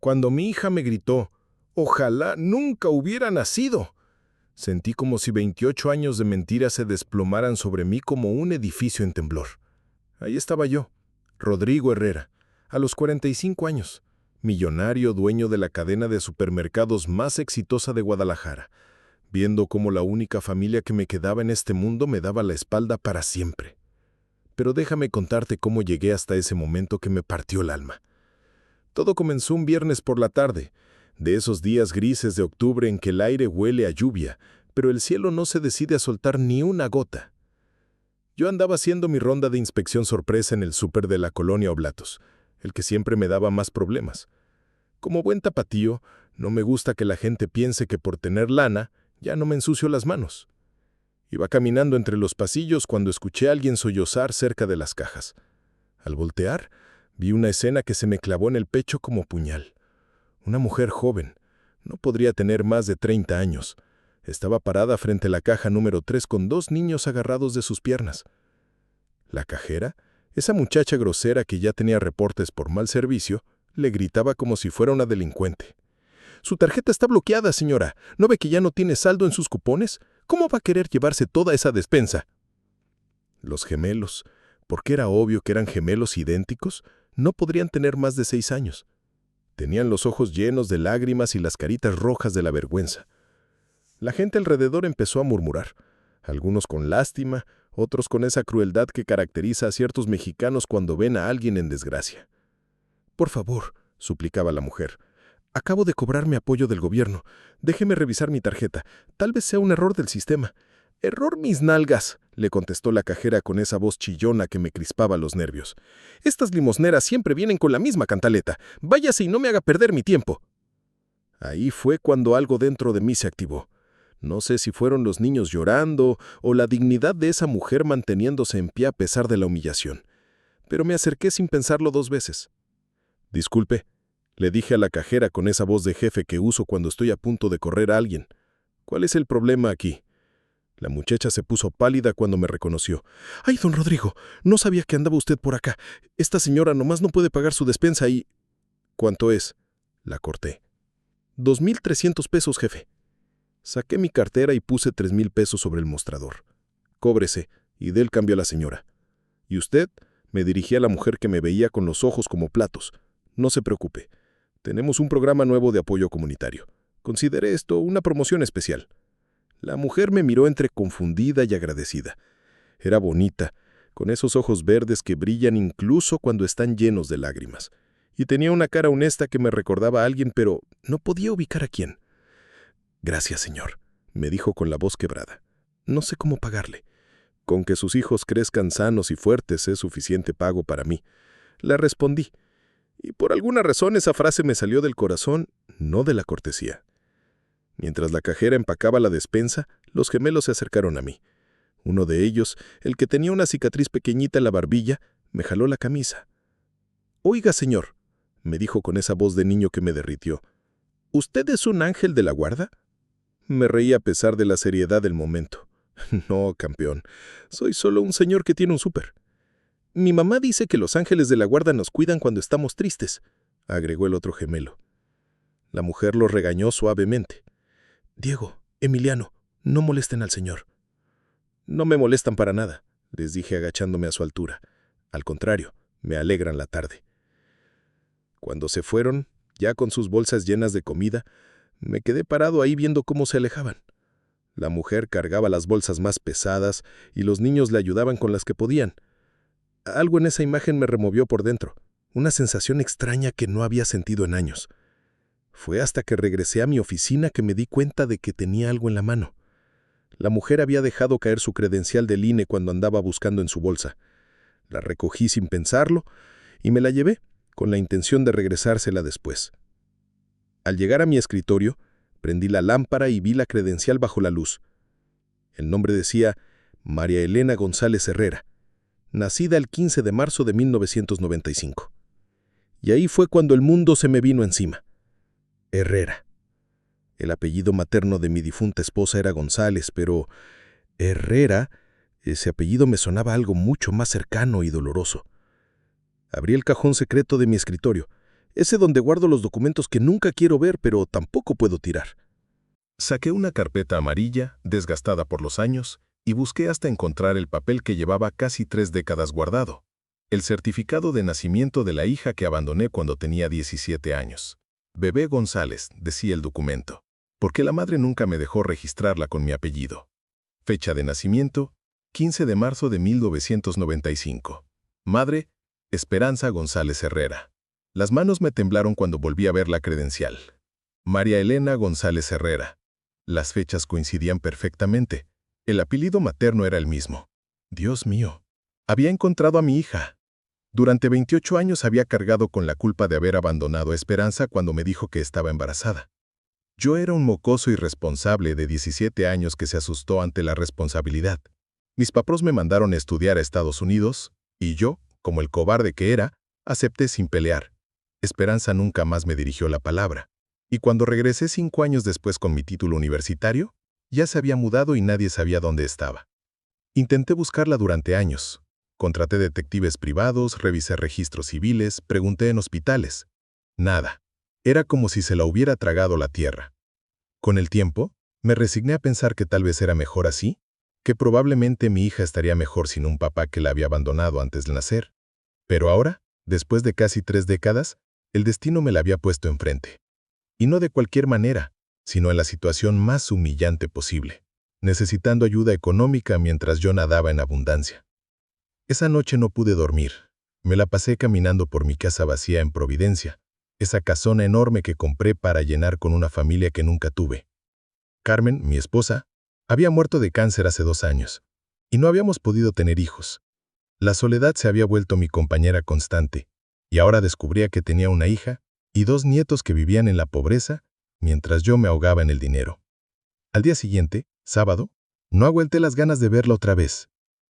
Cuando mi hija me gritó, «Ojalá nunca hubiera nacido», sentí como si 28 años de mentiras se desplomaran sobre mí como un edificio en temblor. Ahí estaba yo, Rodrigo Herrera, a los 45 años, millonario dueño de la cadena de supermercados más exitosa de Guadalajara, viendo cómo la única familia que me quedaba en este mundo me daba la espalda para siempre. Pero déjame contarte cómo llegué hasta ese momento que me partió el alma. Todo comenzó un viernes por la tarde, de esos días grises de octubre en que el aire huele a lluvia, pero el cielo no se decide a soltar ni una gota. Yo andaba haciendo mi ronda de inspección sorpresa en el súper de la colonia Oblatos, el que siempre me daba más problemas. Como buen tapatío, no me gusta que la gente piense que por tener lana ya no me ensucio las manos. Iba caminando entre los pasillos cuando escuché a alguien sollozar cerca de las cajas. Al voltear, vi una escena que se me clavó en el pecho como puñal. Una mujer joven, no podría tener más de 30 años, estaba parada frente a la caja número 3 con 2 niños agarrados de sus piernas. La cajera, esa muchacha grosera que ya tenía reportes por mal servicio, le gritaba como si fuera una delincuente. «Su tarjeta está bloqueada, señora. ¿No ve que ya no tiene saldo en sus cupones? ¿Cómo va a querer llevarse toda esa despensa?» Los gemelos, porque era obvio que eran gemelos idénticos, no podrían tener más de 6 años. Tenían los ojos llenos de lágrimas y las caritas rojas de la vergüenza. La gente alrededor empezó a murmurar, algunos con lástima, otros con esa crueldad que caracteriza a ciertos mexicanos cuando ven a alguien en desgracia. «Por favor», suplicaba la mujer, «acabo de cobrar mi apoyo del gobierno. Déjeme revisar mi tarjeta. Tal vez sea un error del sistema». «Error mis nalgas», le contestó la cajera con esa voz chillona que me crispaba los nervios. «Estas limosneras siempre vienen con la misma cantaleta. Váyase y no me haga perder mi tiempo». Ahí fue cuando algo dentro de mí se activó. No sé si fueron los niños llorando o la dignidad de esa mujer manteniéndose en pie a pesar de la humillación. Pero me acerqué sin pensarlo 2 veces. «Disculpe», le dije a la cajera con esa voz de jefe que uso cuando estoy a punto de correr a alguien. «¿Cuál es el problema aquí?» La muchacha se puso pálida cuando me reconoció. «Ay, don Rodrigo, no sabía que andaba usted por acá. Esta señora nomás no puede pagar su despensa y...» «¿Cuánto es?», la corté. «2,300 pesos, jefe». Saqué mi cartera y puse 3,000 pesos sobre el mostrador. «Cóbrese», y dé el cambio a la señora. «¿Y usted?», me dirigí a la mujer que me veía con los ojos como platos. «No se preocupe. Tenemos un programa nuevo de apoyo comunitario. Considere esto una promoción especial». La mujer me miró entre confundida y agradecida. Era bonita, con esos ojos verdes que brillan incluso cuando están llenos de lágrimas. Y tenía una cara honesta que me recordaba a alguien, pero no podía ubicar a quién. «Gracias, señor», me dijo con la voz quebrada. «No sé cómo pagarle. Con que sus hijos crezcan sanos y fuertes es suficiente pago para mí». Le respondí. Y por alguna razón esa frase me salió del corazón, no de la cortesía. Mientras la cajera empacaba la despensa, los gemelos se acercaron a mí. Uno de ellos, el que tenía una cicatriz pequeñita en la barbilla, me jaló la camisa. «Oiga, señor», me dijo con esa voz de niño que me derritió, «¿usted es un ángel de la guarda?» Me reí a pesar de la seriedad del momento. «No, campeón, soy solo un señor que tiene un súper». «Mi mamá dice que los ángeles de la guarda nos cuidan cuando estamos tristes», agregó el otro gemelo. La mujer lo regañó suavemente. «Diego, Emiliano, no molesten al señor». «No me molestan para nada», les dije agachándome a su altura. «Al contrario, me alegran la tarde». Cuando se fueron, ya con sus bolsas llenas de comida, me quedé parado ahí viendo cómo se alejaban. La mujer cargaba las bolsas más pesadas y los niños le ayudaban con las que podían. Algo en esa imagen me removió por dentro, una sensación extraña que no había sentido en años. Fue hasta que regresé a mi oficina que me di cuenta de que tenía algo en la mano. La mujer había dejado caer su credencial del INE cuando andaba buscando en su bolsa. La recogí sin pensarlo y me la llevé, con la intención de regresársela después. Al llegar a mi escritorio, prendí la lámpara y vi la credencial bajo la luz. El nombre decía María Elena González Herrera, nacida el 15 de marzo de 1995. Y ahí fue cuando el mundo se me vino encima. Herrera. El apellido materno de mi difunta esposa era González, pero Herrera, ese apellido me sonaba algo mucho más cercano y doloroso. Abrí el cajón secreto de mi escritorio. ese donde guardo los documentos que nunca quiero ver, pero tampoco puedo tirar. Saqué una carpeta amarilla, desgastada por los años, y busqué hasta encontrar el papel que llevaba casi 3 décadas guardado. El certificado de nacimiento de la hija que abandoné cuando tenía 17 años. Bebé González, decía el documento, porque la madre nunca me dejó registrarla con mi apellido. Fecha de nacimiento, 15 de marzo de 1995. Madre, Esperanza González Herrera. Las manos me temblaron cuando volví a ver la credencial. María Elena González Herrera. Las fechas coincidían perfectamente. El apellido materno era el mismo. Dios mío. Había encontrado a mi hija. Durante 28 años había cargado con la culpa de haber abandonado a Esperanza cuando me dijo que estaba embarazada. Yo era un mocoso irresponsable de 17 años que se asustó ante la responsabilidad. Mis papás me mandaron a estudiar a Estados Unidos, y yo, como el cobarde que era, acepté sin pelear. Esperanza nunca más me dirigió la palabra. Y cuando regresé 5 años después con mi título universitario, ya se había mudado y nadie sabía dónde estaba. Intenté buscarla durante años. Contraté detectives privados, revisé registros civiles, pregunté en hospitales. Nada. Era como si se la hubiera tragado la tierra. Con el tiempo, me resigné a pensar que tal vez era mejor así, que probablemente mi hija estaría mejor sin un papá que la había abandonado antes de nacer. Pero ahora, después de casi 3 décadas, el destino me la había puesto enfrente. Y no de cualquier manera, sino en la situación más humillante posible, necesitando ayuda económica mientras yo nadaba en abundancia. Esa noche no pude dormir. Me la pasé caminando por mi casa vacía en Providencia, esa casona enorme que compré para llenar con una familia que nunca tuve. Carmen, mi esposa, había muerto de cáncer hace 2 años, y no habíamos podido tener hijos. La soledad se había vuelto mi compañera constante, y ahora descubría que tenía una hija y 2 nietos que vivían en la pobreza, mientras yo me ahogaba en el dinero. Al día siguiente, sábado, no aguanté las ganas de verla otra vez.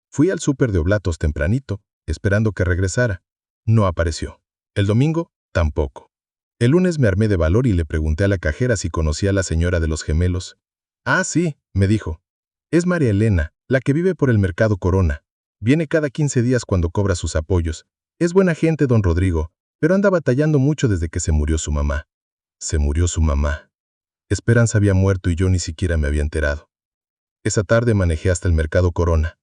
Fui al súper de Oblatos tempranito, esperando que regresara. No apareció. El domingo, tampoco. El lunes me armé de valor y le pregunté a la cajera si conocía a la señora de los gemelos. Ah, sí, me dijo. Es María Elena, la que vive por el Mercado Corona. Viene cada 15 días cuando cobra sus apoyos. Es buena gente, don Rodrigo, pero anda batallando mucho desde que se murió su mamá. Se murió su mamá. Esperanza había muerto y yo ni siquiera me había enterado. Esa tarde manejé hasta el Mercado Corona.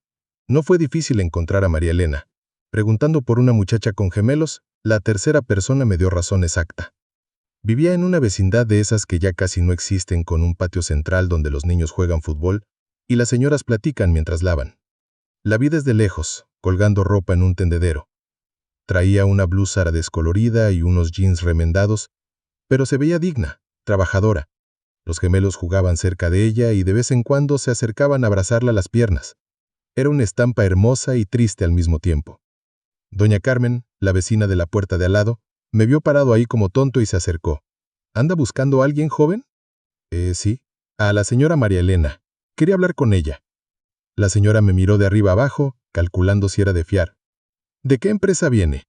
No fue difícil encontrar a María Elena. Preguntando por una muchacha con gemelos, la tercera persona me dio razón exacta. Vivía en una vecindad de esas que ya casi no existen, con un patio central donde los niños juegan fútbol y las señoras platican mientras lavan. La vi desde lejos, colgando ropa en un tendedero. Traía una blusa descolorida y unos jeans remendados, pero se veía digna, trabajadora. Los gemelos jugaban cerca de ella y de vez en cuando se acercaban a abrazarla las piernas. Era una estampa hermosa y triste al mismo tiempo. Doña Carmen, la vecina de la puerta de al lado, me vio parado ahí como tonto y se acercó. ¿Anda buscando a alguien, joven? Sí. A la señora María Elena. Quería hablar con ella. La señora me miró de arriba abajo, calculando si era de fiar. ¿De qué empresa viene?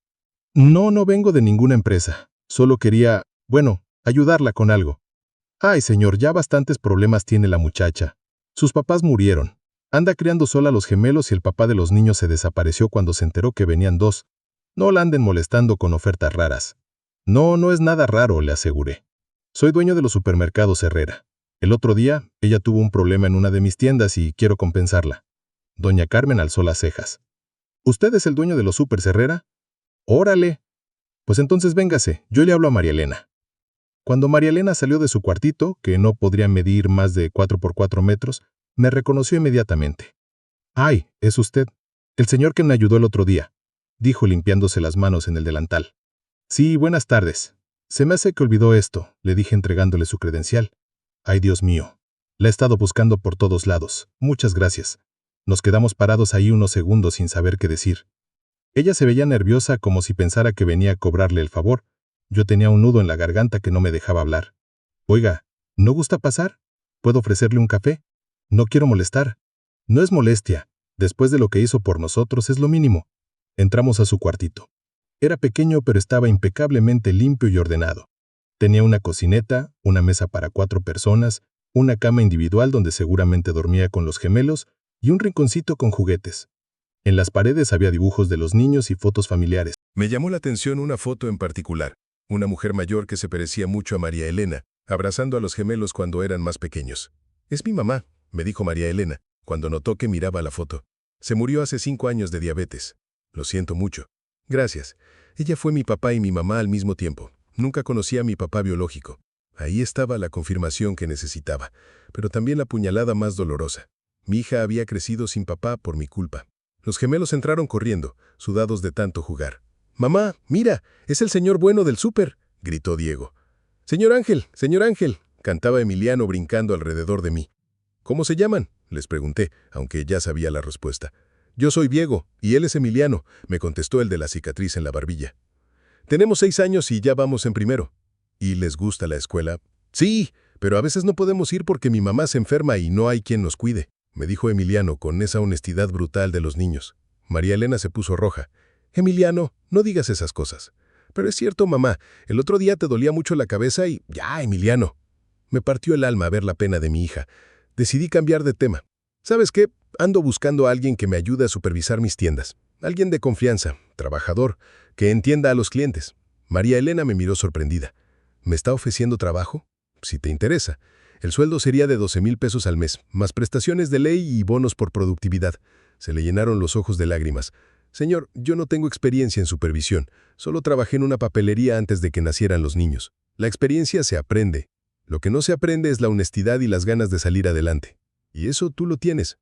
No vengo de ninguna empresa. Solo quería, ayudarla con algo. Ay, señor, ya bastantes problemas tiene la muchacha. Sus papás murieron. Anda criando sola a los gemelos y el papá de los niños se desapareció cuando se enteró que venían 2. No la anden molestando con ofertas raras. No es nada raro, le aseguré. Soy dueño de los supermercados Herrera. El otro día, ella tuvo un problema en una de mis tiendas y quiero compensarla. Doña Carmen alzó las cejas. ¿Usted es el dueño de los supers Herrera? ¡Órale! Pues entonces véngase, yo le hablo a María Elena. Cuando María Elena salió de su cuartito, que no podría medir más de 4 por 4 metros, me reconoció inmediatamente. ¡Ay, es usted! El señor que me ayudó el otro día, dijo limpiándose las manos en el delantal. Sí, buenas tardes. Se me hace que olvidó esto, le dije entregándole su credencial. Ay, Dios mío. La he estado buscando por todos lados. Muchas gracias. Nos quedamos parados ahí unos segundos sin saber qué decir. Ella se veía nerviosa, como si pensara que venía a cobrarle el favor. Yo tenía un nudo en la garganta que no me dejaba hablar. Oiga, ¿no gusta pasar? ¿Puedo ofrecerle un café? No quiero molestar. No es molestia. Después de lo que hizo por nosotros es lo mínimo. Entramos a su cuartito. Era pequeño, pero estaba impecablemente limpio y ordenado. Tenía una cocineta, una mesa para 4 personas, una cama individual donde seguramente dormía con los gemelos y un rinconcito con juguetes. En las paredes había dibujos de los niños y fotos familiares. Me llamó la atención una foto en particular. Una mujer mayor que se parecía mucho a María Elena, abrazando a los gemelos cuando eran más pequeños. «Es mi mamá», me dijo María Elena, cuando notó que miraba la foto. «Se murió hace 5 años de diabetes. Lo siento mucho». «Gracias. Ella fue mi papá y mi mamá al mismo tiempo. Nunca conocí a mi papá biológico». Ahí estaba la confirmación que necesitaba, pero también la puñalada más dolorosa. Mi hija había crecido sin papá por mi culpa. Los gemelos entraron corriendo, sudados de tanto jugar. «Mamá, mira, es el señor bueno del súper», gritó Diego. Señor Ángel», cantaba Emiliano brincando alrededor de mí. «¿Cómo se llaman?», les pregunté, aunque ya sabía la respuesta. «Yo soy Diego, y él es Emiliano», me contestó el de la cicatriz en la barbilla. «Tenemos 6 años y ya vamos en primero». «¿Y les gusta la escuela?». «Sí, pero a veces no podemos ir porque mi mamá se enferma y no hay quien nos cuide», me dijo Emiliano con esa honestidad brutal de los niños. María Elena se puso roja. «Emiliano, no digas esas cosas». «Pero es cierto, mamá, el otro día te dolía mucho la cabeza y...» «Ya, Emiliano». Me partió el alma ver la pena de mi hija. Decidí cambiar de tema. «¿Sabes qué? Ando buscando a alguien que me ayude a supervisar mis tiendas. Alguien de confianza, trabajador, que entienda a los clientes». María Elena me miró sorprendida. «¿Me está ofreciendo trabajo? Si te interesa. El sueldo sería de 12,000 pesos al mes, más prestaciones de ley y bonos por productividad». Se le llenaron los ojos de lágrimas. «Señor, yo no tengo experiencia en supervisión. Solo trabajé en una papelería antes de que nacieran los niños. La experiencia se aprende. Lo que no se aprende es la honestidad y las ganas de salir adelante. Y eso tú lo tienes».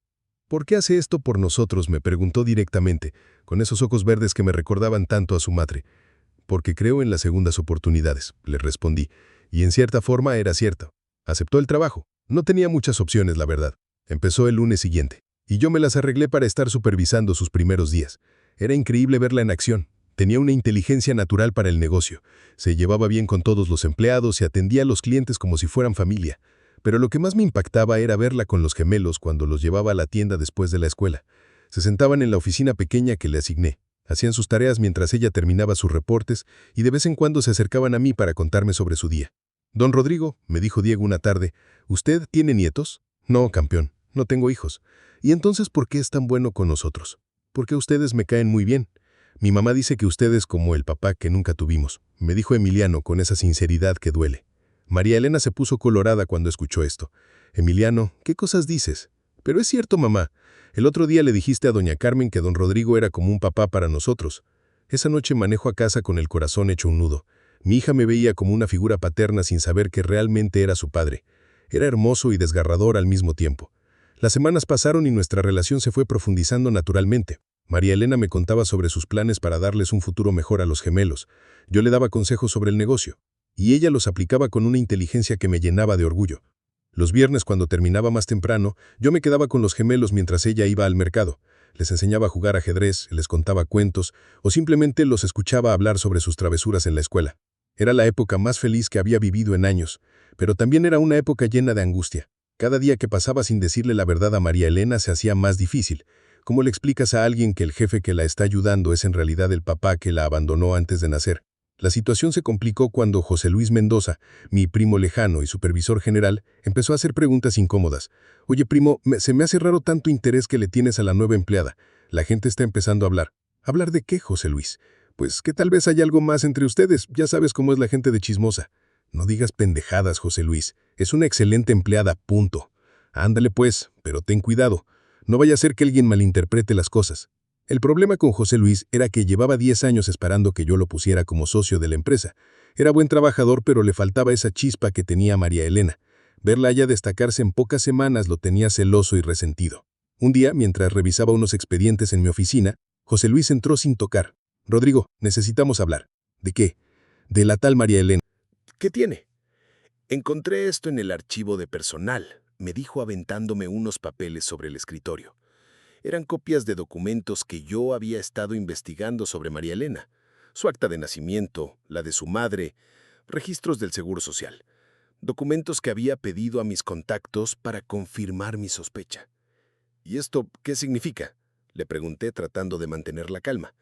«¿Por qué hace esto por nosotros?», me preguntó directamente, con esos ojos verdes que me recordaban tanto a su madre. «Porque creo en las segundas oportunidades», le respondí, y en cierta forma era cierto. Aceptó el trabajo. No tenía muchas opciones, la verdad. Empezó el lunes siguiente, y yo me las arreglé para estar supervisando sus primeros días. Era increíble verla en acción. Tenía una inteligencia natural para el negocio. Se llevaba bien con todos los empleados y atendía a los clientes como si fueran familia. Pero lo que más me impactaba era verla con los gemelos cuando los llevaba a la tienda después de la escuela. Se sentaban en la oficina pequeña que le asigné. Hacían sus tareas mientras ella terminaba sus reportes y de vez en cuando se acercaban a mí para contarme sobre su día. «Don Rodrigo», me dijo Diego una tarde, «¿usted tiene nietos?». «No, campeón, no tengo hijos». «¿Y entonces por qué es tan bueno con nosotros?». «Porque ustedes me caen muy bien. Mi mamá dice que usted es como el papá que nunca tuvimos», me dijo Emiliano con esa sinceridad que duele. María Elena se puso colorada cuando escuchó esto. «Emiliano, ¿qué cosas dices?». «Pero es cierto, mamá. El otro día le dijiste a doña Carmen que don Rodrigo era como un papá para nosotros». Esa noche manejo a casa con el corazón hecho un nudo. Mi hija me veía como una figura paterna sin saber que realmente era su padre. Era hermoso y desgarrador al mismo tiempo. Las semanas pasaron y nuestra relación se fue profundizando naturalmente. María Elena me contaba sobre sus planes para darles un futuro mejor a los gemelos. Yo le daba consejos sobre el negocio, y ella los aplicaba con una inteligencia que me llenaba de orgullo. Los viernes, cuando terminaba más temprano, yo me quedaba con los gemelos mientras ella iba al mercado. Les enseñaba a jugar ajedrez, les contaba cuentos, o simplemente los escuchaba hablar sobre sus travesuras en la escuela. Era la época más feliz que había vivido en años, pero también era una época llena de angustia. Cada día que pasaba sin decirle la verdad a María Elena se hacía más difícil. ¿Cómo le explicas a alguien que el jefe que la está ayudando es en realidad el papá que la abandonó antes de nacer? La situación se complicó cuando José Luis Mendoza, mi primo lejano y supervisor general, empezó a hacer preguntas incómodas. «Oye, primo, se me hace raro tanto interés que le tienes a la nueva empleada. La gente está empezando a hablar». «¿Hablar de qué, José Luis?». «Pues que tal vez hay algo más entre ustedes. Ya sabes cómo es la gente de chismosa». «No digas pendejadas, José Luis. Es una excelente empleada, punto». «Ándale pues, pero ten cuidado. No vaya a ser que alguien malinterprete las cosas». El problema con José Luis era que llevaba 10 años esperando que yo lo pusiera como socio de la empresa. Era buen trabajador, pero le faltaba esa chispa que tenía María Elena. Verla a ella destacarse en pocas semanas lo tenía celoso y resentido. Un día, mientras revisaba unos expedientes en mi oficina, José Luis entró sin tocar. «Rodrigo, necesitamos hablar». «¿De qué?». «De la tal María Elena». «¿Qué tiene?». «Encontré esto en el archivo de personal», me dijo aventándome unos papeles sobre el escritorio. Eran copias de documentos que yo había estado investigando sobre María Elena. Su acta de nacimiento, la de su madre, registros del Seguro Social. Documentos que había pedido a mis contactos para confirmar mi sospecha. «¿Y esto qué significa?», le pregunté tratando de mantener la calma.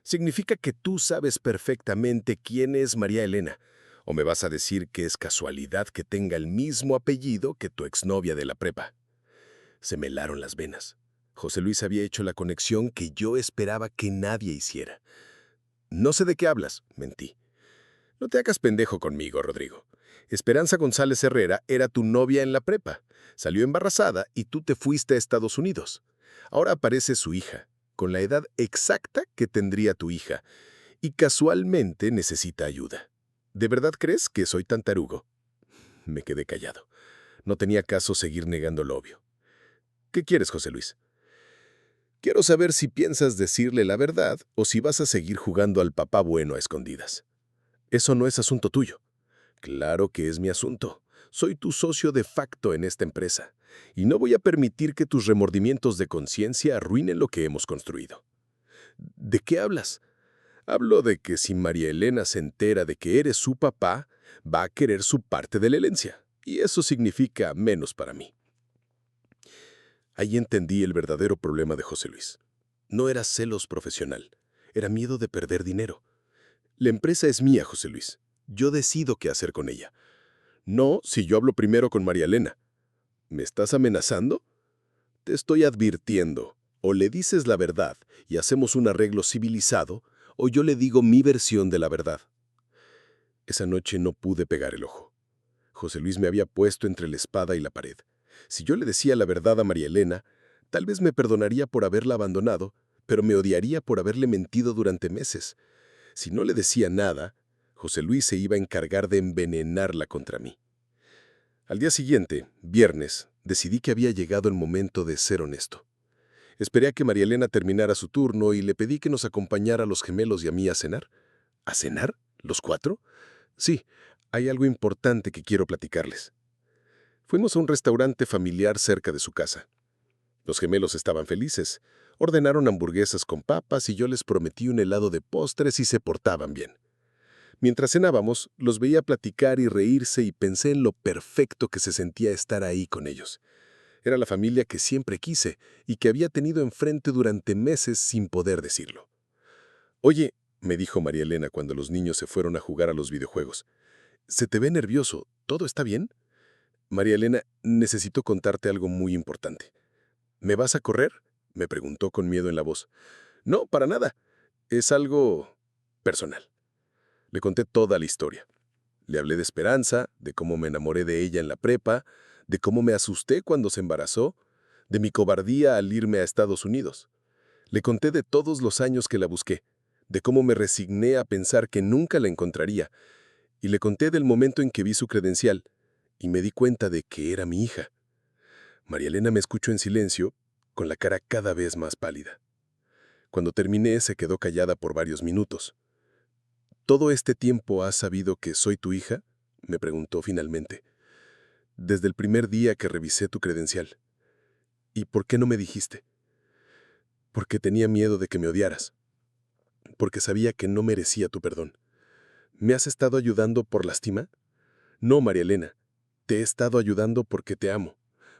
«Significa que tú sabes perfectamente quién es María Elena. ¿O me vas a decir que es casualidad que tenga el mismo apellido que tu exnovia de la prepa?». Se me helaron las venas. José Luis había hecho la conexión que yo esperaba que nadie hiciera. «No sé de qué hablas», mentí. No te hagas pendejo conmigo, Rodrigo. Esperanza González Herrera era tu novia en la prepa. Salió embarazada y tú te fuiste a Estados Unidos. Ahora aparece su hija, con la edad exacta que tendría tu hija, y casualmente necesita ayuda. ¿De verdad crees que soy tan tarugo? Me quedé callado. No tenía caso seguir negando lo obvio. ¿Qué quieres, José Luis? Quiero saber si piensas decirle la verdad o si vas a seguir jugando al papá bueno a escondidas. Eso no es asunto tuyo. Claro que es mi asunto. Soy tu socio de facto en esta empresa, y no voy a permitir que tus remordimientos de conciencia arruinen lo que hemos construido. ¿De qué hablas? Hablo de que si María Elena se entera de que eres su papá, va a querer su parte de la herencia, y eso significa menos para mí. Ahí entendí el verdadero problema de José Luis. No era celos profesional, era miedo de perder dinero. La empresa es mía, José Luis. Yo decido qué hacer con ella. No si yo hablo primero con María Elena. ¿Me estás amenazando? Te estoy advirtiendo. O le dices la verdad y hacemos un arreglo civilizado, o yo le digo mi versión de la verdad. Esa noche no pude pegar el ojo. José Luis me había puesto entre la espada y la pared. Si yo le decía la verdad a María Elena, tal vez me perdonaría por haberla abandonado, pero me odiaría por haberle mentido durante meses. Si no le decía nada, José Luis se iba a encargar de envenenarla contra mí. Al día siguiente, viernes, decidí que había llegado el momento de ser honesto. Esperé a que María Elena terminara su turno y le pedí que nos acompañara a los gemelos y a mí a cenar. ¿A cenar? ¿Los cuatro? Sí, hay algo importante que quiero platicarles. Fuimos a un restaurante familiar cerca de su casa. Los gemelos estaban felices. Ordenaron hamburguesas con papas y yo les prometí un helado de postres y se portaban bien. Mientras cenábamos, los veía platicar y reírse y pensé en lo perfecto que se sentía estar ahí con ellos. Era la familia que siempre quise y que había tenido enfrente durante meses sin poder decirlo. «Oye», me dijo María Elena cuando los niños se fueron a jugar a los videojuegos, «se te ve nervioso. ¿Todo está bien?» «María Elena, necesito contarte algo muy importante». «¿Me vas a correr?», me preguntó con miedo en la voz. «No, para nada. Es algo personal». Le conté toda la historia. Le hablé de Esperanza, de cómo me enamoré de ella en la prepa, de cómo me asusté cuando se embarazó, de mi cobardía al irme a Estados Unidos. Le conté de todos los años que la busqué, de cómo me resigné a pensar que nunca la encontraría, y le conté del momento en que vi su credencial y me di cuenta de que era mi hija. María Elena me escuchó en silencio, con la cara cada vez más pálida. Cuando terminé, se quedó callada por varios minutos. «¿Todo este tiempo has sabido que soy tu hija?», me preguntó finalmente. «Desde el primer día que revisé tu credencial». «¿Y por qué no me dijiste?» «Porque tenía miedo de que me odiaras. Porque sabía que no merecía tu perdón». «¿Me has estado ayudando por lástima?» «No, María Elena. Te he estado ayudando porque te amo.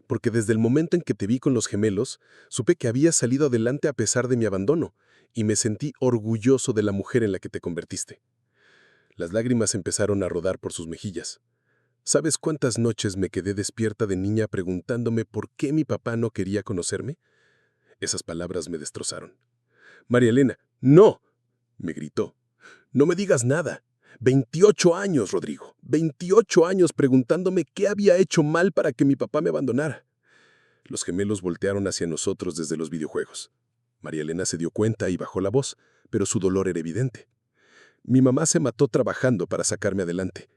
Porque desde el momento en que te vi con los gemelos, supe que habías salido adelante a pesar de mi abandono, y me sentí orgulloso de la mujer en la que te convertiste». Las lágrimas empezaron a rodar por sus mejillas. ¿Sabes cuántas noches me quedé despierta de niña preguntándome por qué mi papá no quería conocerme? Esas palabras me destrozaron. «María Elena, no», me gritó. «No me digas nada. 28 años, Rodrigo. 28 años preguntándome qué había hecho mal para que mi papá me abandonara». Los gemelos voltearon hacia nosotros desde los videojuegos. María Elena se dio cuenta y bajó la voz, pero su dolor era evidente. «Mi mamá se mató trabajando para sacarme adelante.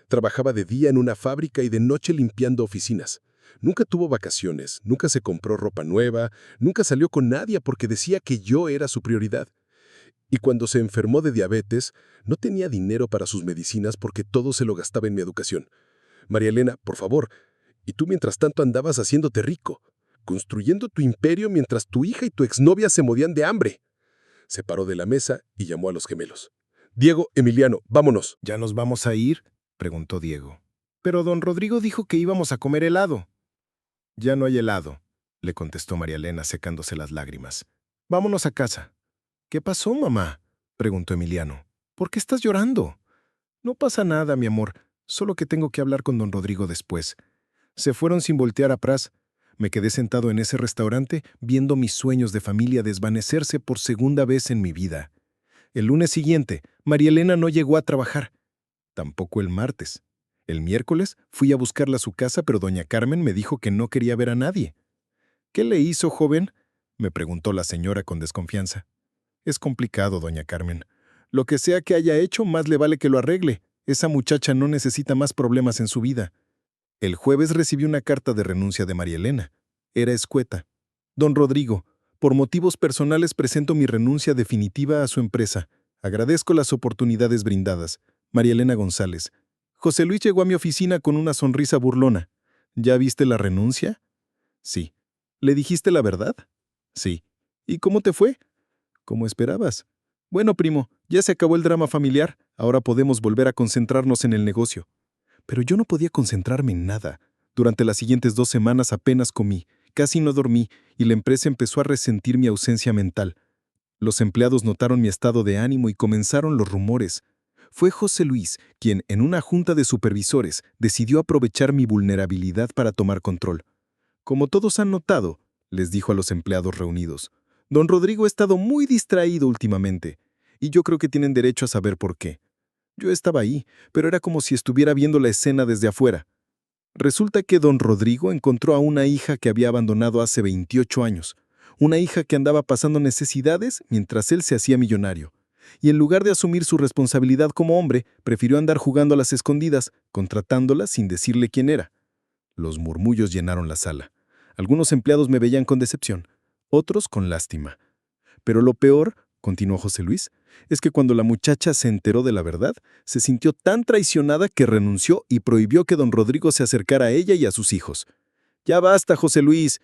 Trabajaba de día en una fábrica y de noche limpiando oficinas. Nunca tuvo vacaciones, nunca se compró ropa nueva, nunca salió con nadie porque decía que yo era su prioridad. Y cuando se enfermó de diabetes, no tenía dinero para sus medicinas porque todo se lo gastaba en mi educación. María Elena, por favor, y tú mientras tanto andabas haciéndote rico, construyendo tu imperio mientras tu hija y tu exnovia se morían de hambre». Se paró de la mesa y llamó a los gemelos. «Diego, Emiliano, vámonos». ¿Ya nos vamos a ir?, preguntó Diego. «Pero don Rodrigo dijo que íbamos a comer helado». «Ya no hay helado», le contestó María Elena secándose las lágrimas. «Vámonos a casa». «¿Qué pasó, mamá?», preguntó Emiliano. «¿Por qué estás llorando?» «No pasa nada, mi amor, solo que tengo que hablar con don Rodrigo después». Se fueron sin voltear atrás. Me quedé sentado en ese restaurante viendo mis sueños de familia desvanecerse por segunda vez en mi vida. El lunes siguiente, María Elena no llegó a trabajar. Tampoco el martes. El miércoles fui a buscarla a su casa, pero doña Carmen me dijo que no quería ver a nadie. ¿Qué le hizo, joven?, me preguntó la señora con desconfianza. Es complicado, doña Carmen. Lo que sea que haya hecho, más le vale que lo arregle. Esa muchacha no necesita más problemas en su vida. El jueves recibí una carta de renuncia de María Elena. Era escueta. Don Rodrigo, por motivos personales presento mi renuncia definitiva a su empresa. Agradezco las oportunidades brindadas. María Elena González. José Luis llegó a mi oficina con una sonrisa burlona. ¿Ya viste la renuncia? Sí. ¿Le dijiste la verdad? Sí. ¿Y cómo te fue? Como esperabas. Bueno, primo, ya se acabó el drama familiar. Ahora podemos volver a concentrarnos en el negocio. Pero yo no podía concentrarme en nada. Durante las siguientes 2 semanas apenas comí, casi no dormí, y la empresa empezó a resentir mi ausencia mental. Los empleados notaron mi estado de ánimo y comenzaron los rumores. Fue José Luis quien, en una junta de supervisores, decidió aprovechar mi vulnerabilidad para tomar control. Como todos han notado, les dijo a los empleados reunidos, don Rodrigo ha estado muy distraído últimamente, y yo creo que tienen derecho a saber por qué. Yo estaba ahí, pero era como si estuviera viendo la escena desde afuera. Resulta que don Rodrigo encontró a una hija que había abandonado hace 28 años, una hija que andaba pasando necesidades mientras él se hacía millonario. Y en lugar de asumir su responsabilidad como hombre, prefirió andar jugando a las escondidas, contratándola sin decirle quién era. Los murmullos llenaron la sala. Algunos empleados me veían con decepción, otros con lástima. Pero lo peor, continuó José Luis, es que cuando la muchacha se enteró de la verdad, se sintió tan traicionada que renunció y prohibió que don Rodrigo se acercara a ella y a sus hijos. «Ya basta, José Luis»,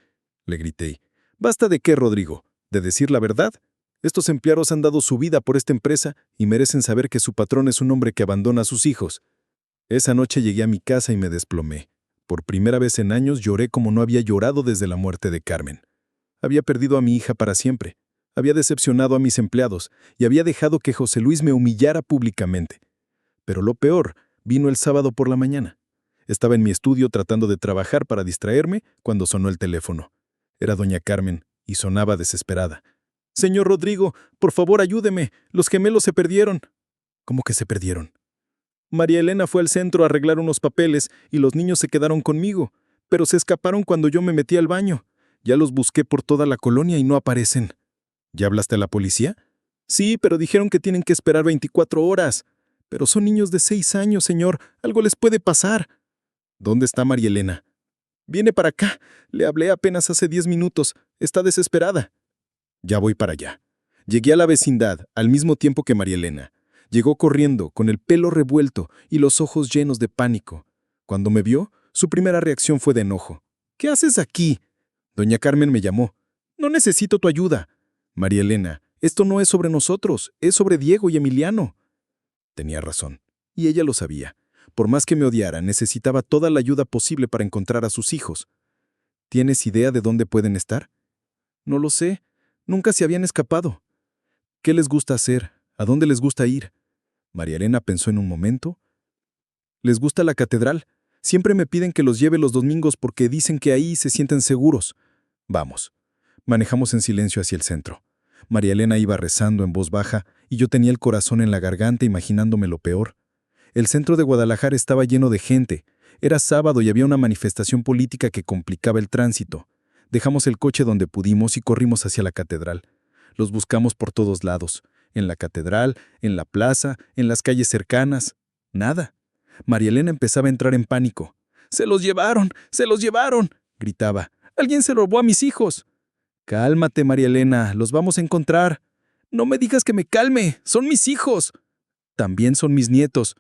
le grité. «¿Basta de qué, Rodrigo? ¿De decir la verdad? Estos empleados han dado su vida por esta empresa y merecen saber que su patrón es un hombre que abandona a sus hijos». Esa noche llegué a mi casa y me desplomé. Por primera vez en años lloré como no había llorado desde la muerte de Carmen. Había perdido a mi hija para siempre. Había decepcionado a mis empleados y había dejado que José Luis me humillara públicamente. Pero lo peor vino el sábado por la mañana. Estaba en mi estudio tratando de trabajar para distraerme cuando sonó el teléfono. Era doña Carmen y sonaba desesperada. «Señor Rodrigo, por favor ayúdeme. Los gemelos se perdieron». «¿Cómo que se perdieron?» «María Elena fue al centro a arreglar unos papeles y los niños se quedaron conmigo, pero se escaparon cuando yo me metí al baño. Ya los busqué por toda la colonia y no aparecen». ¿Ya hablaste a la policía? Sí, pero dijeron que tienen que esperar 24 horas. Pero son niños de 6 años, señor. Algo les puede pasar. ¿Dónde está María Elena? Viene para acá. Le hablé apenas hace 10 minutos. Está desesperada. Ya voy para allá. Llegué a la vecindad al mismo tiempo que María Elena. Llegó corriendo, con el pelo revuelto y los ojos llenos de pánico. Cuando me vio, su primera reacción fue de enojo. ¿Qué haces aquí? Doña Carmen me llamó. No necesito tu ayuda. María Elena, esto no es sobre nosotros, es sobre Diego y Emiliano. Tenía razón, y ella lo sabía. Por más que me odiara, necesitaba toda la ayuda posible para encontrar a sus hijos. ¿Tienes idea de dónde pueden estar? No lo sé. Nunca se habían escapado. ¿Qué les gusta hacer? ¿A dónde les gusta ir? María Elena pensó en un momento. Les gusta la catedral. Siempre me piden que los lleve los domingos porque dicen que ahí se sienten seguros. Vamos. Manejamos en silencio hacia el centro. María Elena iba rezando en voz baja y yo tenía el corazón en la garganta imaginándome lo peor. El centro de Guadalajara estaba lleno de gente. Era sábado y había una manifestación política que complicaba el tránsito. Dejamos el coche donde pudimos y corrimos hacia la catedral. Los buscamos por todos lados. En la catedral, en la plaza, en las calles cercanas. Nada. María Elena empezaba a entrar en pánico. «¡Se los llevaron! ¡Se los llevaron!», gritaba. «¡Alguien se robó a mis hijos!». «Cálmate, María Elena, los vamos a encontrar». «No me digas que me calme, son mis hijos». «También son mis nietos»,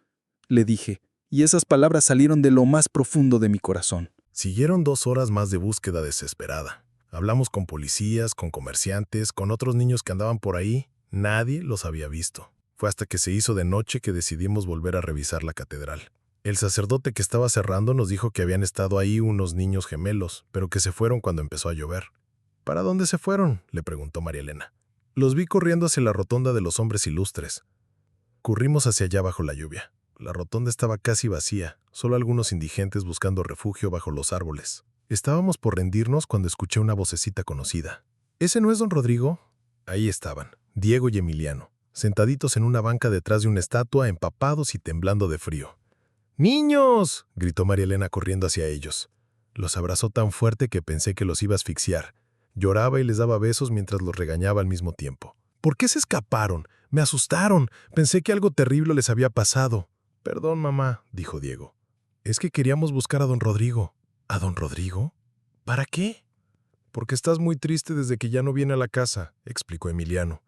le dije, y esas palabras salieron de lo más profundo de mi corazón. Siguieron 2 horas más de búsqueda desesperada. Hablamos con policías, con comerciantes, con otros niños que andaban por ahí. Nadie los había visto. Fue hasta que se hizo de noche que decidimos volver a revisar la catedral. El sacerdote que estaba cerrando nos dijo que habían estado ahí unos niños gemelos, pero que se fueron cuando empezó a llover. ¿Para dónde se fueron?, le preguntó María Elena. Los vi corriendo hacia la rotonda de los hombres ilustres. Corrimos hacia allá bajo la lluvia. La rotonda estaba casi vacía, solo algunos indigentes buscando refugio bajo los árboles. Estábamos por rendirnos cuando escuché una vocecita conocida. ¿Ese no es don Rodrigo? Ahí estaban, Diego y Emiliano, sentaditos en una banca detrás de una estatua, empapados y temblando de frío. ¡Niños!, gritó María Elena corriendo hacia ellos. Los abrazó tan fuerte que pensé que los iba a asfixiar. Lloraba y les daba besos mientras los regañaba al mismo tiempo. ¿Por qué se escaparon? Me asustaron. Pensé que algo terrible les había pasado. Perdón, mamá, dijo Diego. Es que queríamos buscar a don Rodrigo. ¿A don Rodrigo? ¿Para qué? Porque estás muy triste desde que ya no viene a la casa, explicó Emiliano.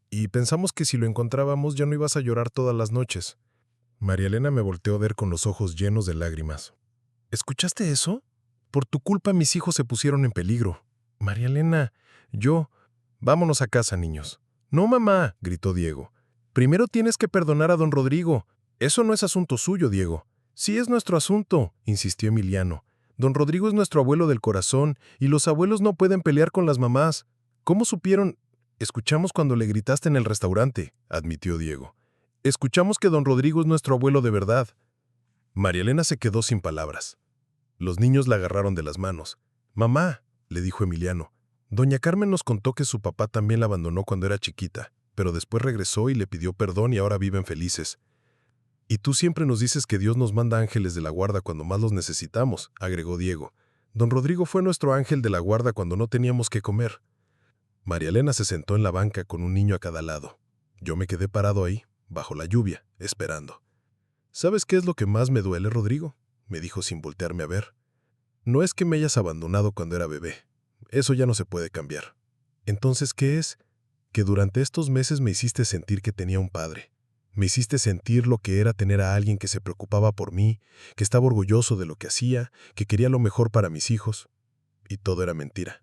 Y pensamos que si lo encontrábamos ya no ibas a llorar todas las noches. María Elena me volteó a ver con los ojos llenos de lágrimas. ¿Escuchaste eso? Por tu culpa mis hijos se pusieron en peligro. María Elena, Vámonos a casa, niños. No, mamá, gritó Diego. Primero tienes que perdonar a don Rodrigo. Eso no es asunto suyo, Diego. Sí es nuestro asunto, insistió Emiliano. Don Rodrigo es nuestro abuelo del corazón, y los abuelos no pueden pelear con las mamás. ¿Cómo supieron? Escuchamos cuando le gritaste en el restaurante, admitió Diego. Escuchamos que don Rodrigo es nuestro abuelo de verdad. María Elena se quedó sin palabras. Los niños la agarraron de las manos. Mamá, le dijo Emiliano, doña Carmen nos contó que su papá también la abandonó cuando era chiquita, pero después regresó y le pidió perdón y ahora viven felices. Y tú siempre nos dices que Dios nos manda ángeles de la guarda cuando más los necesitamos, agregó Diego. Don Rodrigo fue nuestro ángel de la guarda cuando no teníamos qué comer. María Elena se sentó en la banca con un niño a cada lado. Yo me quedé parado ahí, bajo la lluvia, esperando. ¿Sabes qué es lo que más me duele, Rodrigo?, me dijo sin voltearme a ver. No es que me hayas abandonado cuando era bebé. Eso ya no se puede cambiar. Entonces, ¿qué es? Que durante estos meses me hiciste sentir que tenía un padre. Me hiciste sentir lo que era tener a alguien que se preocupaba por mí, que estaba orgulloso de lo que hacía, que quería lo mejor para mis hijos. Y todo era mentira.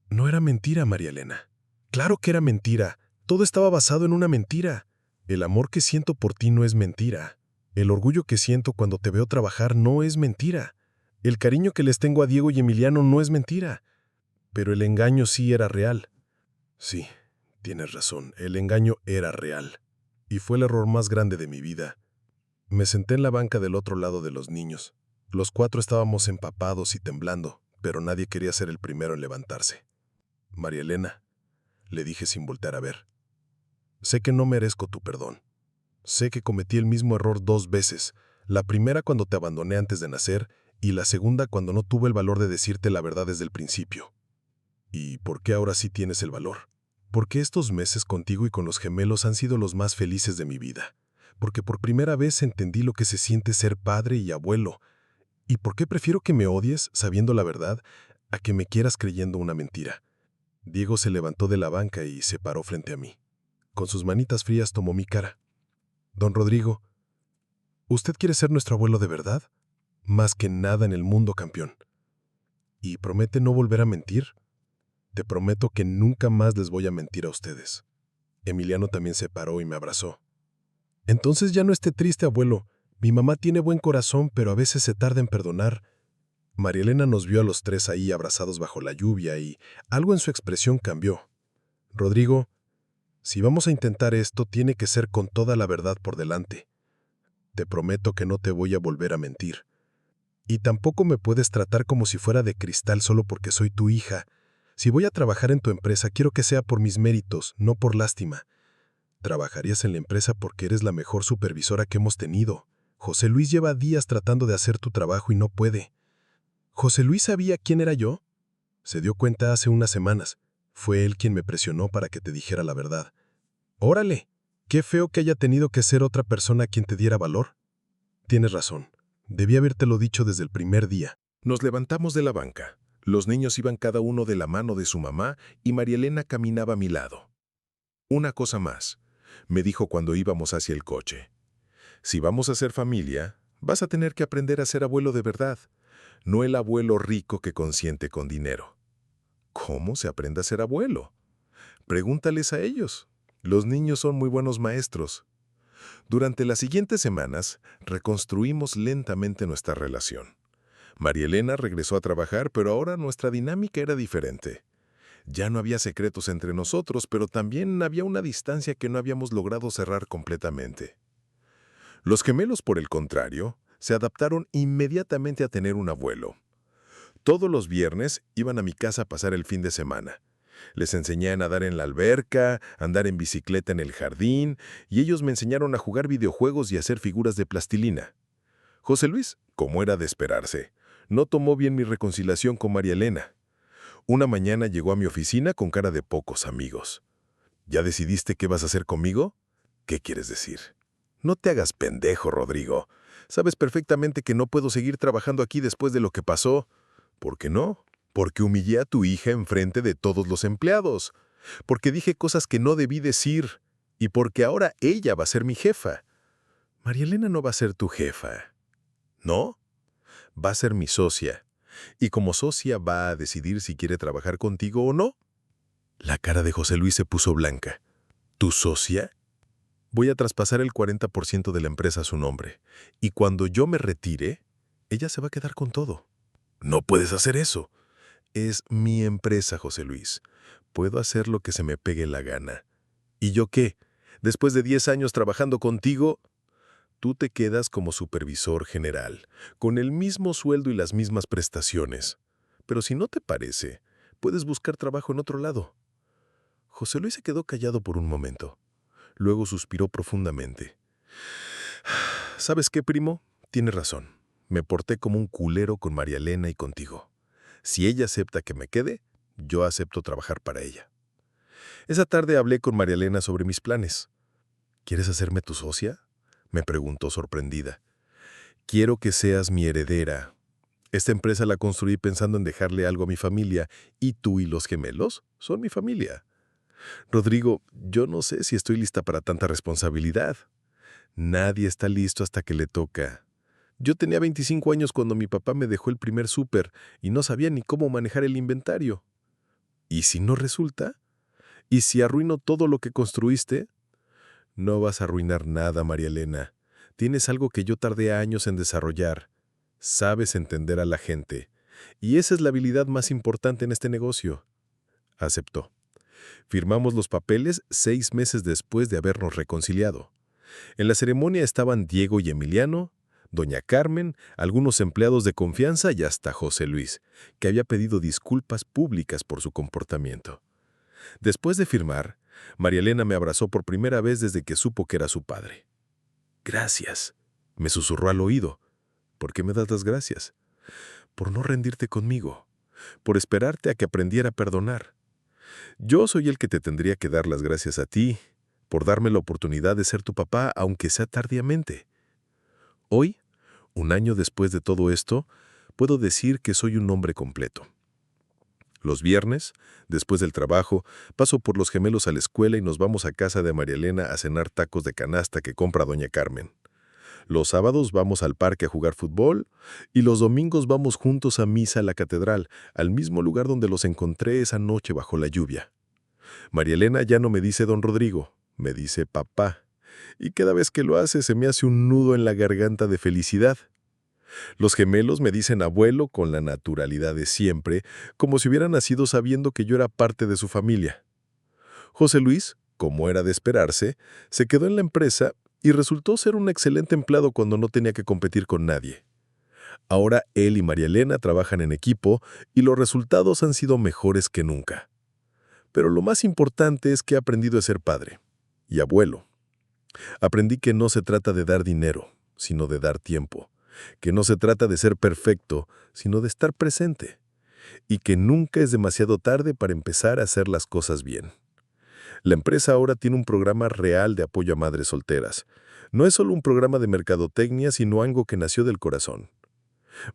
No era mentira, María Elena. Claro que era mentira. Todo estaba basado en una mentira. El amor que siento por ti no es mentira. El orgullo que siento cuando te veo trabajar no es mentira. El cariño que les tengo a Diego y Emiliano no es mentira. Pero el engaño sí era real. Sí, tienes razón, el engaño era real. Y fue el error más grande de mi vida. Me senté en la banca del otro lado de los niños. Los 4 estábamos empapados y temblando, pero nadie quería ser el primero en levantarse. María Elena, le dije sin voltear a ver. Sé que no merezco tu perdón. Sé que cometí el mismo error 2 veces. La primera cuando te abandoné antes de nacer y la segunda cuando no tuve el valor de decirte la verdad desde el principio. ¿Y por qué ahora sí tienes el valor? Porque estos meses contigo y con los gemelos han sido los más felices de mi vida. Porque por primera vez entendí lo que se siente ser padre y abuelo. ¿Y por qué prefiero que me odies sabiendo la verdad a que me quieras creyendo una mentira? Diego se levantó de la banca y se paró frente a mí. Con sus manitas frías tomó mi cara. Don Rodrigo, ¿usted quiere ser nuestro abuelo de verdad? Más que nada en el mundo, campeón. ¿Y promete no volver a mentir? Te prometo que nunca más les voy a mentir a ustedes. Emiliano también se paró y me abrazó. Entonces ya no esté triste, abuelo. Mi mamá tiene buen corazón, pero a veces se tarda en perdonar. María Elena nos vio a los 3 ahí abrazados bajo la lluvia y algo en su expresión cambió. Rodrigo, si vamos a intentar esto, tiene que ser con toda la verdad por delante. Te prometo que no te voy a volver a mentir. Y tampoco me puedes tratar como si fuera de cristal solo porque soy tu hija. Si voy a trabajar en tu empresa, quiero que sea por mis méritos, no por lástima. Trabajarías en la empresa porque eres la mejor supervisora que hemos tenido. José Luis lleva días tratando de hacer tu trabajo y no puede. ¿José Luis sabía quién era yo? Se dio cuenta hace unas semanas. Fue él quien me presionó para que te dijera la verdad. ¡Órale! Qué feo que haya tenido que ser otra persona quien te diera valor. Tienes razón. Debí habértelo dicho desde el primer día. Nos levantamos de la banca. Los niños iban cada uno de la mano de su mamá y María Elena caminaba a mi lado. Una cosa más, me dijo cuando íbamos hacia el coche. Si vamos a ser familia, vas a tener que aprender a ser abuelo de verdad, no el abuelo rico que consiente con dinero. ¿Cómo se aprende a ser abuelo? Pregúntales a ellos. Los niños son muy buenos maestros. Durante las siguientes semanas, reconstruimos lentamente nuestra relación. María Elena regresó a trabajar, pero ahora nuestra dinámica era diferente. Ya no había secretos entre nosotros, pero también había una distancia que no habíamos logrado cerrar completamente. Los gemelos, por el contrario, se adaptaron inmediatamente a tener un abuelo. Todos los viernes iban a mi casa a pasar el fin de semana. Les enseñé a nadar en la alberca, a andar en bicicleta en el jardín, y ellos me enseñaron a jugar videojuegos y a hacer figuras de plastilina. José Luis, como era de esperarse, no tomó bien mi reconciliación con María Elena. Una mañana llegó a mi oficina con cara de pocos amigos. ¿Ya decidiste qué vas a hacer conmigo? ¿Qué quieres decir? No te hagas pendejo, Rodrigo. Sabes perfectamente que no puedo seguir trabajando aquí después de lo que pasó. ¿Por qué no? Porque humillé a tu hija enfrente de todos los empleados. Porque dije cosas que no debí decir. Y porque ahora ella va a ser mi jefa. María Elena no va a ser tu jefa. ¿No? Va a ser mi socia. Y como socia va a decidir si quiere trabajar contigo o no. La cara de José Luis se puso blanca. ¿Tu socia? Voy a traspasar el 40% de la empresa a su nombre. Y cuando yo me retire, ella se va a quedar con todo. No puedes hacer eso. Es mi empresa, José Luis. Puedo hacer lo que se me pegue la gana. ¿Y yo qué? Después de 10 años trabajando contigo, tú te quedas como supervisor general, con el mismo sueldo y las mismas prestaciones. Pero si no te parece, puedes buscar trabajo en otro lado. José Luis se quedó callado por un momento. Luego suspiró profundamente. ¿Sabes qué, primo? Tienes razón. Me porté como un culero con María Elena y contigo. Si ella acepta que me quede, yo acepto trabajar para ella. Esa tarde hablé con María Elena sobre mis planes. ¿Quieres hacerme tu socia?, me preguntó sorprendida. Quiero que seas mi heredera. Esta empresa la construí pensando en dejarle algo a mi familia, y tú y los gemelos son mi familia. Rodrigo, yo no sé si estoy lista para tanta responsabilidad. Nadie está listo hasta que le toca. Yo tenía 25 años cuando mi papá me dejó el primer súper y no sabía ni cómo manejar el inventario. ¿Y si no resulta? ¿Y si arruino todo lo que construiste? No vas a arruinar nada, María Elena. Tienes algo que yo tardé años en desarrollar. Sabes entender a la gente. Y esa es la habilidad más importante en este negocio. Aceptó. Firmamos los papeles 6 meses después de habernos reconciliado. En la ceremonia estaban Diego y Emiliano, doña Carmen, algunos empleados de confianza y hasta José Luis, que había pedido disculpas públicas por su comportamiento. Después de firmar, María Elena me abrazó por primera vez desde que supo que era su padre. «Gracias», me susurró al oído. «¿Por qué me das las gracias?» «Por no rendirte conmigo, por esperarte a que aprendiera a perdonar. Yo soy el que te tendría que dar las gracias a ti, por darme la oportunidad de ser tu papá, aunque sea tardíamente. Hoy, un año después de todo esto, puedo decir que soy un hombre completo. Los viernes, después del trabajo, paso por los gemelos a la escuela y nos vamos a casa de María Elena a cenar tacos de canasta que compra doña Carmen. Los sábados vamos al parque a jugar fútbol y los domingos vamos juntos a misa a la catedral, al mismo lugar donde los encontré esa noche bajo la lluvia. María Elena ya no me dice don Rodrigo, me dice papá, y cada vez que lo hace se me hace un nudo en la garganta de felicidad. Los gemelos me dicen abuelo con la naturalidad de siempre, como si hubieran nacido sabiendo que yo era parte de su familia. José Luis, como era de esperarse, se quedó en la empresa y resultó ser un excelente empleado cuando no tenía que competir con nadie. Ahora él y María Elena trabajan en equipo y los resultados han sido mejores que nunca. Pero lo más importante es que he aprendido a ser padre y abuelo. Aprendí que no se trata de dar dinero, sino de dar tiempo. Que no se trata de ser perfecto, sino de estar presente. Y que nunca es demasiado tarde para empezar a hacer las cosas bien. La empresa ahora tiene un programa real de apoyo a madres solteras. No es solo un programa de mercadotecnia, sino algo que nació del corazón.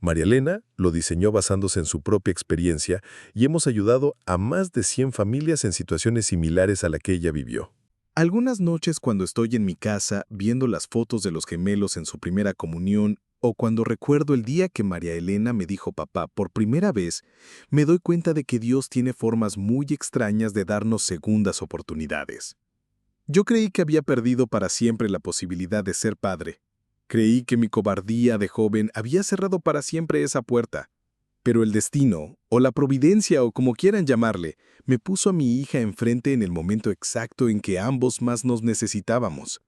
María Elena lo diseñó basándose en su propia experiencia y hemos ayudado a más de 100 familias en situaciones similares a la que ella vivió. Algunas noches cuando estoy en mi casa viendo las fotos de los gemelos en su primera comunión o cuando recuerdo el día que María Elena me dijo papá por primera vez, me doy cuenta de que Dios tiene formas muy extrañas de darnos segundas oportunidades. Yo creí que había perdido para siempre la posibilidad de ser padre. Creí que mi cobardía de joven había cerrado para siempre esa puerta. Pero el destino, o la providencia o como quieran llamarle, me puso a mi hija enfrente en el momento exacto en que ambos más nos necesitábamos.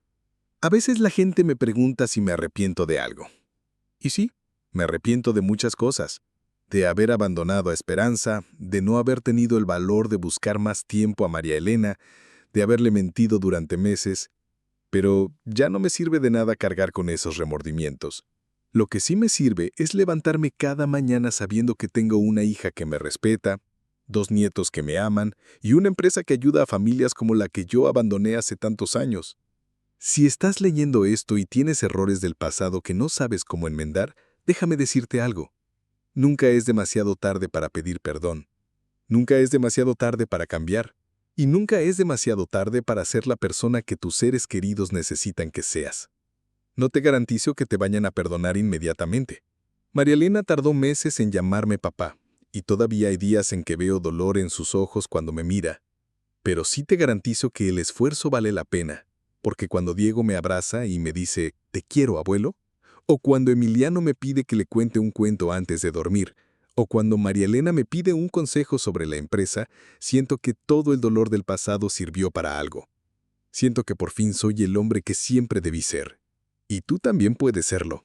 A veces la gente me pregunta si me arrepiento de algo. Y sí, me arrepiento de muchas cosas. de haber abandonado a Esperanza, de no haber tenido el valor de buscar más tiempo a María Elena, de haberle mentido durante meses, pero ya no me sirve de nada cargar con esos remordimientos. Lo que sí me sirve es levantarme cada mañana sabiendo que tengo una hija que me respeta, 2 nietos que me aman y una empresa que ayuda a familias como la que yo abandoné hace tantos años. Si estás leyendo esto y tienes errores del pasado que no sabes cómo enmendar, déjame decirte algo. Nunca es demasiado tarde para pedir perdón. Nunca es demasiado tarde para cambiar. Y nunca es demasiado tarde para ser la persona que tus seres queridos necesitan que seas. No te garantizo que te vayan a perdonar inmediatamente. María Elena tardó meses en llamarme papá, y todavía hay días en que veo dolor en sus ojos cuando me mira. Pero sí te garantizo que el esfuerzo vale la pena, porque cuando Diego me abraza y me dice, «Te quiero, abuelo», o cuando Emiliano me pide que le cuente un cuento antes de dormir, o cuando María Elena me pide un consejo sobre la empresa, siento que todo el dolor del pasado sirvió para algo. Siento que por fin soy el hombre que siempre debí ser. Y tú también puedes serlo.